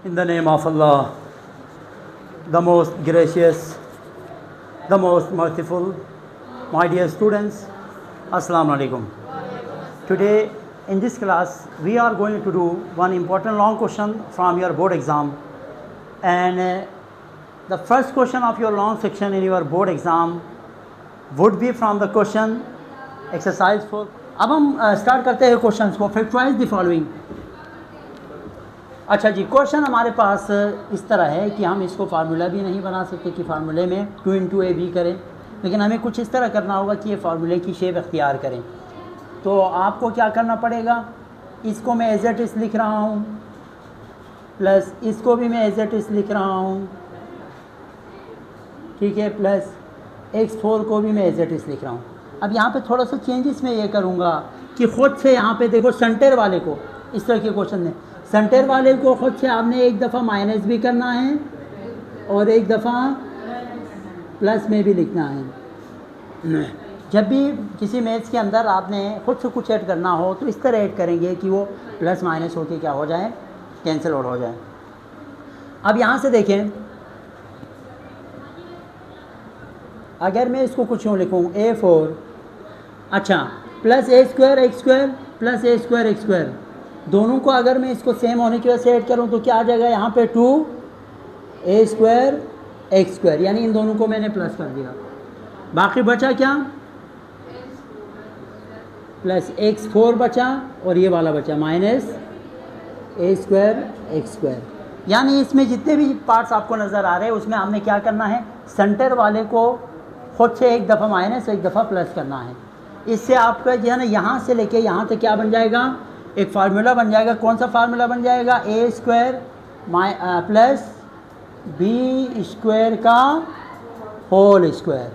In the name of Allah, the most gracious, the most merciful, my dear students, Assalamu alaikum. Today in this class we are going to do one important long question from your board exam, and the first question of your long section in your board exam would be from the question exercise 4. अब हम start करते हैं questions को. Factorize the following. अच्छा जी, question हमारे पास इस तरह है कि हम इसको फार्मूला भी नहीं बना सकते कि फार्मूले में 2 × a b करें, लेकिन हमें कुछ इस तरह करना होगा कि ये फार्मूले की शेप अख्तियार करें. तो आपको क्या करना पड़ेगा, इसको मैं एज इट इज़ लिख रहा हूँ, प्लस इसको भी मैं एज इट इज़ लिख रहा हूँ, ठीक है, प्लस x4 को भी मैं एज इट इज़ लिख रहा हूँ. अब यहाँ पे थोड़ा सा चेंजेस मैं ये करूँगा कि ख़ुद से यहाँ पे देखो सेंटर वाले को, इस तरह के क्वेश्चन में सेंटर वाले को ख़ुद से आपने एक दफ़ा माइनस भी करना है और एक दफ़ा प्लस में भी लिखना है. जब भी किसी मैथ्स के अंदर आपने ख़ुद से कुछ ऐड करना हो तो इस तरह ऐड करेंगे कि वो प्लस माइनस होके क्या हो जाए, कैंसिल आउट हो जाए. अब यहाँ से देखें, अगर मैं इसको कुछ यूँ लिखूँ a4, अच्छा, plus a² x² plus a² x², दोनों को अगर मैं इसको सेम होने की वजह से ऐड करूँ तो क्या आ जाएगा यहाँ पे 2a² x², यानी इन दोनों को मैंने प्लस कर दिया. बाकी बचा क्या, प्लस x4 बचा और ये वाला बचा माइनस a² x². यानी इसमें जितने भी पार्ट्स आपको नज़र आ रहे हैं उसमें हमने क्या करना है, सेंटर वाले को खुद से एक दफ़ा माइनस एक दफ़ा प्लस करना है. इससे आपका जो है ना यहाँ से लेके यहाँ तक क्या बन जाएगा, एक फार्मूला बन जाएगा. कौन सा फार्मूला बन जाएगा, a² प्लस b² का होल स्क्वायर.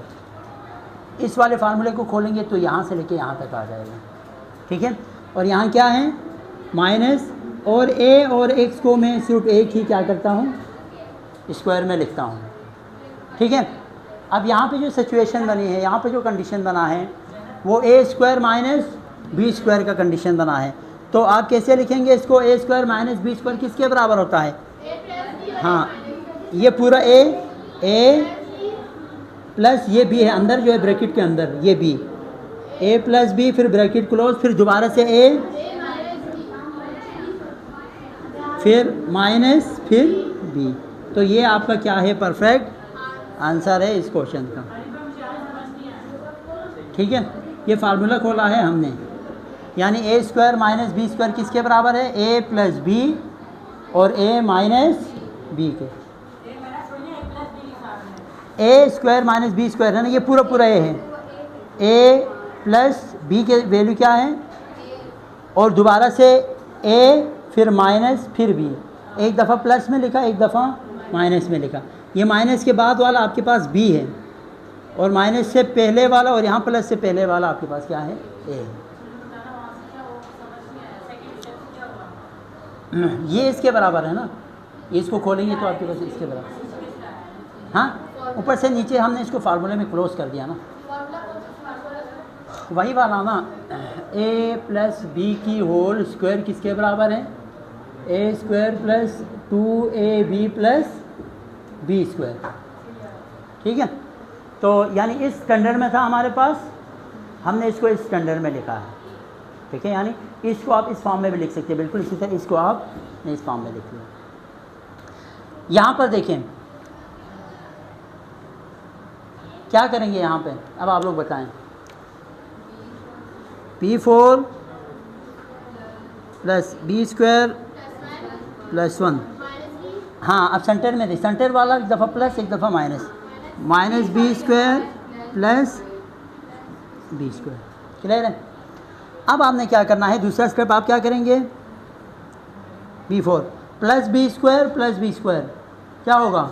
इस वाले फार्मूले को खोलेंगे तो यहाँ से लेके यहाँ तक आ जाएगा, ठीक है. और यहाँ क्या है, माइनस, और a और x को मैं सिर्फ एक ही क्या करता हूँ, स्क्वायर में लिखता हूँ, ठीक है. अब यहाँ पे जो सिचुएशन बनी है, यहाँ पे जो कंडीशन बना है वो a² माइनस b² का कंडीशन बना है. तो आप कैसे लिखेंगे इसको, a² माइनस b² किसके बराबर होता है, हाँ, ये पूरा a प्लस ये b है अंदर जो है ब्रैकेट के अंदर, ये b, a प्लस b, फिर ब्रैकेट क्लोज, फिर दोबारा से a, फिर माइनस, फिर b. तो ये आपका क्या है, परफेक्ट आंसर है इस क्वेश्चन का, ठीक है. ये फार्मूला खोला है हमने, यानी a² माइनस b² किसके बराबर है, a प्लस b और a माइनस b के. a² माइनस b² है ना, ये पूरा पूरा a है, a प्लस b के वैल्यू क्या है, और दोबारा से a फिर माइनस फिर b, एक दफ़ा प्लस में लिखा एक दफ़ा माइनस में लिखा. ये माइनस के बाद वाला आपके पास b है, और माइनस से पहले वाला और यहाँ प्लस से पहले वाला आपके पास क्या है, a. ये इसके बराबर है ना, इसको खोलेंगे तो आपके पास इसके बराबर, हाँ, ऊपर से नीचे हमने इसको फार्मूले में क्लोज कर दिया ना, वही वाला ना, a प्लस b की होल स्क्वायर किसके बराबर है, a² plus 2ab plus b², ठीक है. तो यानी इस स्टैंडर्ड में था हमारे पास, हमने इसको इस स्टैंडर्ड में लिखा है, ठीक है. यानी इसको आप इस फॉर्म में भी लिख सकते हैं, बिल्कुल इसी तरह इसको आप इस फॉर्म में लिख लिया. यहाँ पर देखें क्या करेंगे, यहाँ पे अब आप लोग बताएं, p4 प्लस b² प्लस 1, हाँ, अब सेंटर में देख, सेंटर वाला एक दफ़ा प्लस एक दफ़ा minus, minus b² plus b², clear है. अब आपने क्या करना है, दूसरा स्टेप आप क्या करेंगे, b4 plus b² plus b², क्या होगा,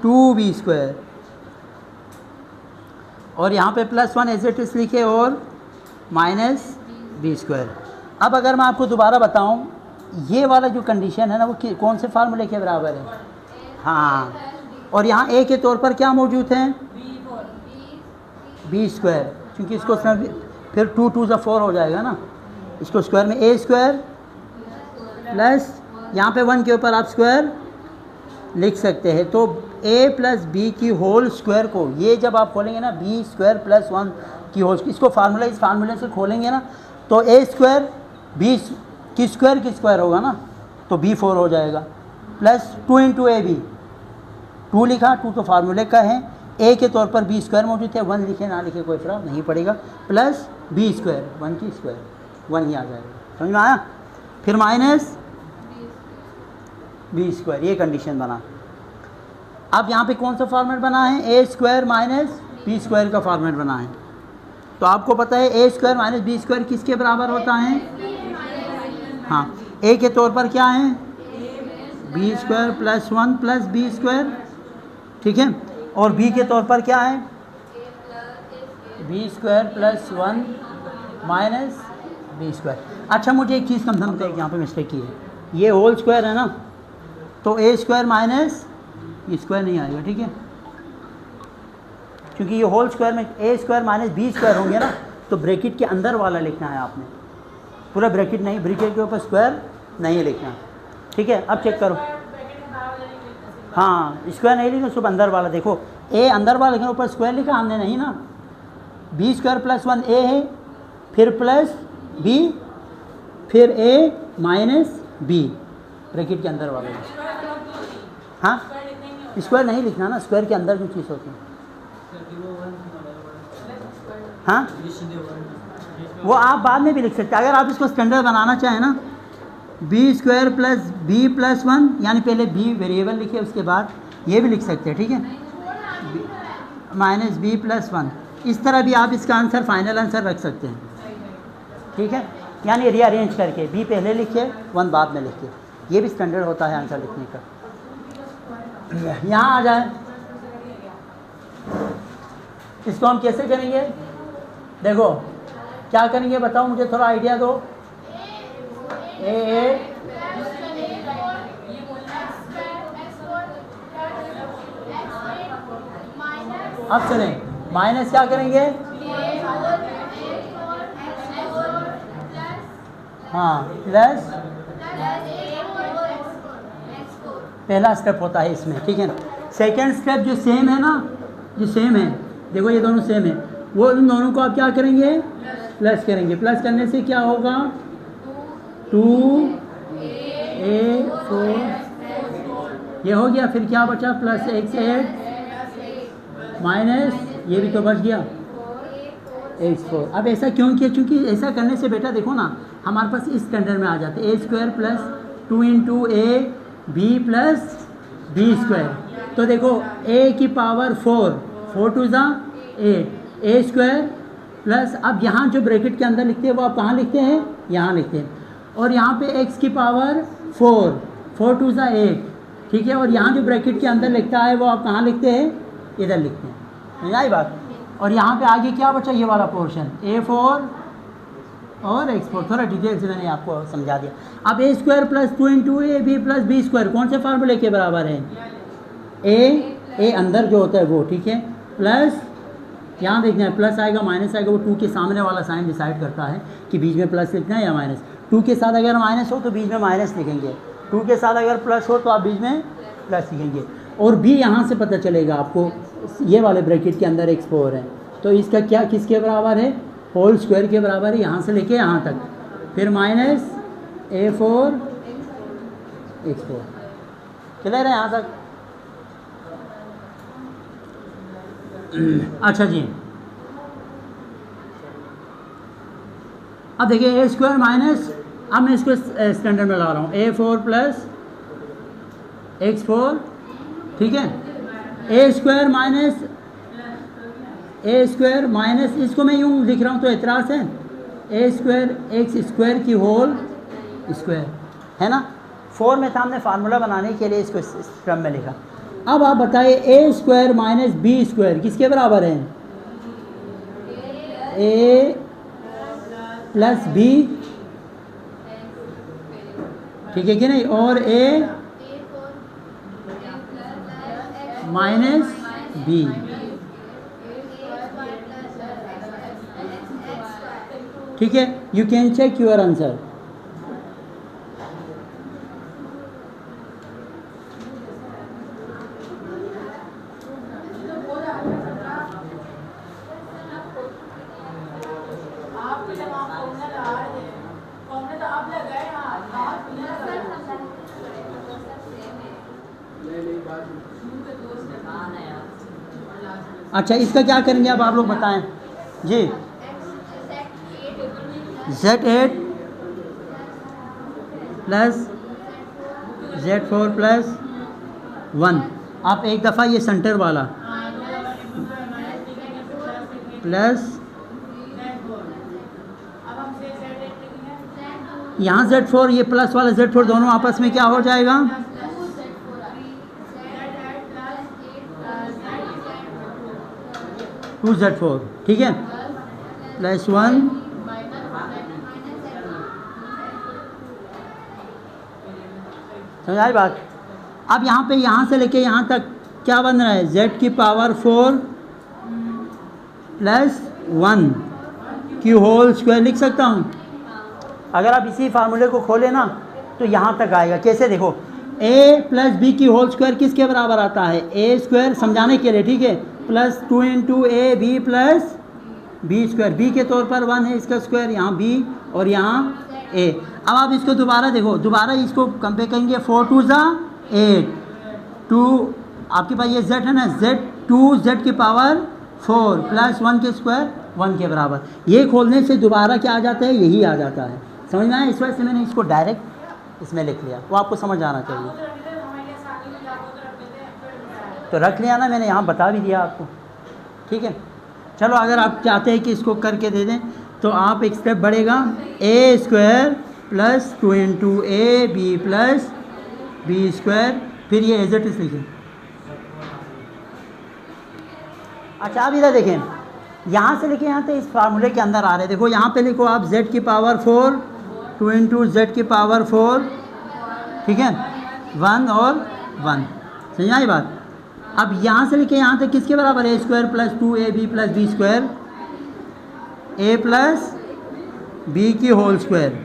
2b², और यहाँ पे प्लस 1 एज इट इज़ लिखे और माइनस b². अब अगर मैं आपको दोबारा बताऊँ, ये वाला जो कंडीशन है ना वो कौन से फार्मूले के बराबर है, हाँ, और यहाँ a के तौर पर क्या मौजूद है, b², क्योंकि इसको फिर 2 2 4 हो जाएगा ना, इसको स्क्वायर में a² प्लस यहाँ पे 1 के ऊपर आप स्क्वायर लिख सकते हैं। तो a प्लस बी की होल स्क्वायर को, ये जब आप खोलेंगे ना बी स्क्वायर प्लस 1 की होल, इसको फार्मूला इस फार्मूले से खोलेंगे ना तो a स्क्वायर बी की स्क्वायर होगा ना, तो b4 हो जाएगा प्लस 2 इंटू ए बी, 2 लिखा, 2 तो फार्मूले का है, a के तौर पर बी स्क्वायर मौजूद है, 1 लिखे ना लिखे कोई फर्क नहीं पड़ेगा, प्लस बी स्क्वायर 1 की स्क्वायर 1 ही आ जाएगा। समझ में आया? फिर माइनस बी स्क्वायर, ये कंडीशन बना। अब यहाँ पे कौन सा फॉर्मेट बना है? A square minus B square का फॉर्मेट बना है। तो आपको पता है A square minus B square किसके बराबर होता है? हाँ, ए के तौर पर क्या है? B square plus 1 plus B square, ठीक है। और बी के तौर पर क्या है? B square plus 1 minus B square. अच्छा, मुझे एक चीज़ कंफर्म करें, यहाँ पे मिस्टेक की है, ये होल स्क्वायर है ना, तो ए स्क्वायर माइनस बी स्क्वायर नहीं आएगा, ठीक है, क्योंकि ये होल स्क्वायर में ए स्क्वायर माइनस बी स्क्वायर होंगे ना, तो ब्रैकेट के अंदर वाला लिखना है आपने, पूरा ब्रैकेट नहीं, ब्रैकेट के ऊपर स्क्वायर नहीं लिखना, ठीक है। अब चेक करो, हाँ स्क्वायर नहीं लिखना, सिर्फ अंदर वाला देखो, ए अंदर वाला लिखना, ऊपर स्क्वायर लिखा हमने नहीं ना, बी स्क्वायर प्लस 1 ए है, फिर प्लस बी, फिर ए माइनस बी, ब्रैकेट के अंदर वाला। हाँ, स्क्वायर नहीं लिखना ना, स्क्वायर के अंदर जो चीज़ होती है, हाँ वो आप बाद में भी लिख सकते हैं, अगर आप इसको स्टैंडर्ड बनाना चाहें ना, B square plus B plus 1, यानी पहले बी वेरिएबल लिखे उसके बाद ये भी लिख सकते हैं, ठीक है, माइनस बी प्लस 1, इस तरह भी आप इसका आंसर फाइनल आंसर रख सकते हैं, ठीक है, यानी रीअरेंज करके बी पहले लिखे 1 बाद में लिखे, ये भी स्टैंडर्ड होता है आंसर लिखने का। यहाँ आ जाए, इसको हम कैसे करेंगे? देखो क्या करेंगे बताओ, मुझे थोड़ा आइडिया दो। ए अब सुनें, माइनस क्या करेंगे? हाँ प्लस, पहला स्टेप होता है इसमें, ठीक है। सेकेंड स्टेप जो सेम है ना, जो सेम है, देखो ये दोनों सेम है, वो इन दोनों को आप क्या करेंगे? प्लस करेंगे। प्लस करने से क्या होगा? 2a4, ये हो गया, फिर क्या बचा? प्लस x8 माइनस ये भी तो बच गया x4। अब ऐसा क्यों किया? क्योंकि ऐसा करने से बेटा देखो ना, हमारे पास इस स्टैंडर्ड में आ जाते A square plus 2 into A B plus B square. तो देखो a की पावर 4, 4 टू ज़ा 8, ए स्क्वायर प्लस, अब यहाँ जो ब्रैकेट के अंदर लिखते हैं वो आप कहाँ लिखते हैं? यहाँ लिखते हैं। और यहाँ पे x की पावर 4, 4 टू ज़ा 8, ठीक है। और यहाँ जो ब्रैकेट के अंदर लिखता है वो आप कहाँ लिखते हैं? इधर लिखते हैं, समझ आई बात। और यहाँ पे आगे क्या बचा? ये वाला पोर्शन a4 और x4, थोड़ा डिटेल से मैंने आपको समझा दिया। अब A square plus 2 into A B plus B square कौन से फार्मूले के बराबर है? ए अंदर जो होता है वो, ठीक है, प्लस यहाँ देखना है, प्लस आएगा माइनस आएगा, वो 2 के सामने वाला साइन डिसाइड करता है कि बीच में प्लस लिखना है या माइनस। 2 के साथ अगर माइनस हो तो बीच में माइनस लिखेंगे, 2 के साथ अगर प्लस हो तो आप बीच में प्लस लिखेंगे। और बी यहाँ से पता चलेगा आपको, ये वाले ब्रैकेट के अंदर x4 है, तो इसका क्या किसके बराबर है? होल स्क्वायर के बराबर है, यहाँ से लेके यहाँ तक, फिर माइनस a4 x4। क्लियर है यहाँ तक? अच्छा जी, अब देखिए ए स्क्वायर माइनस, अब मैं इसको स्टैंडर्ड में ला रहा हूँ, a4 प्लस x4, ठीक है। ए स्क्वायर माइनस, इसको मैं यूँ लिख रहा हूँ तो एतराज़ है, ए स्क्वायर एक्स स्क्वायर की होल स्क्वायर, है ना। 4 में था, हमने फार्मूला बनाने के लिए इसको इस क्रम में लिखा। अब आप बताइए ए स्क्वायर माइनस बी स्क्वायर किसके बराबर है? ए प्लस बी, ठीक है कि नहीं, और ए माइनस बी, ठीक है। You can check your answer. अच्छा इसका क्या करेंगे अब आप लोग बताएं जी। Z8 प्लस Z4 प्लस 1, आप एक दफ़ा ये सेंटर वाला प्लस यहाँ Z4 ये प्लस वाला Z4 दोनों आपस में क्या हो जाएगा, 2Z4, ठीक है, प्लस 1 समझाई बात। अब यहाँ पे यहाँ से लेके यहाँ तक क्या बन रहा है, Z की पावर 4 प्लस 1 की होल स्क्वायर लिख सकता हूँ। अगर आप इसी फार्मूले को खोलें ना तो यहाँ तक आएगा। कैसे, देखो a प्लस बी की होल स्क्वायर किसके बराबर आता है, ए स्क्वायर, समझाने के लिए, ठीक है, प्लस 2 इंटू ए B plus B square, B के तौर पर 1 है इसका स्क्वायर, यहाँ बी और यहाँ ए। अब आप इसको दोबारा देखो, दोबारा इसको कंपेयर करेंगे, 4 2 ज़ा 8, 2 आपके पास ये z है ना, z की पावर 4 प्लस 1 के स्क्वायर 1 के बराबर। ये खोलने से दोबारा क्या आ जाता है, यही आ जाता है। समझ में आया, इस वजह से मैंने इसको डायरेक्ट इसमें लिख लिया, वो आपको समझ आना चाहिए। तो रख लिया ना मैंने, यहाँ बता भी दिया आपको, ठीक है। चलो अगर आप चाहते हैं कि इसको करके दे दें तो आप एक स्टेप बढ़ेगा, A square plus 2 into A B plus B square, फिर ये एज इट इज लिखें। अच्छा आप इधर देखें, यहाँ से लेके यहाँ तक इस फार्मूले के अंदर आ रहे हैं। देखो यहाँ पे लिखो आप z की पावर 4, 2 इंटू जेड की पावर 4, ठीक है, 1 और 1, समझ आई बात। अब यहाँ से लेके यहाँ तक किसके बराबर है, A square plus 2 A B plus B square, A plus B की होल स्क्वायर,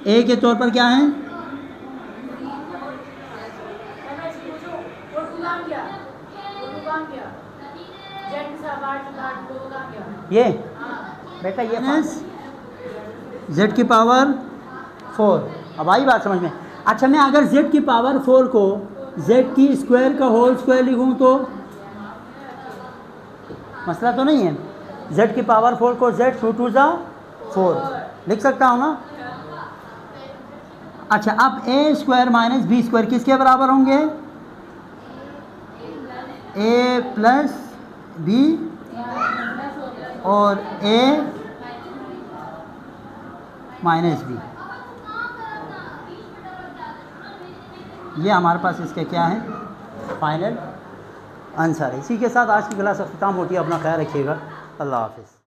ए के तौर पर क्या है, ये बेटा ये z की पावर 4। अब आई बात समझ में। अच्छा मैं अगर z की पावर 4 को z की स्क्वायर का होल स्क्वायर लिखूं तो मसला तो नहीं है, z की पावर 4 को z 2 2 ज़ा 4 लिख सकता हूँ ना। अच्छा अब a square minus B square किसके बराबर होंगे, a प्लस बी और a माइनस बी। ये हमारे पास इसके क्या है, फाइनल आंसर है। इसी के साथ आज की क्लास अख्ताम होती है। अपना ख्याल रखिएगा। अल्लाह हाफ़िज़।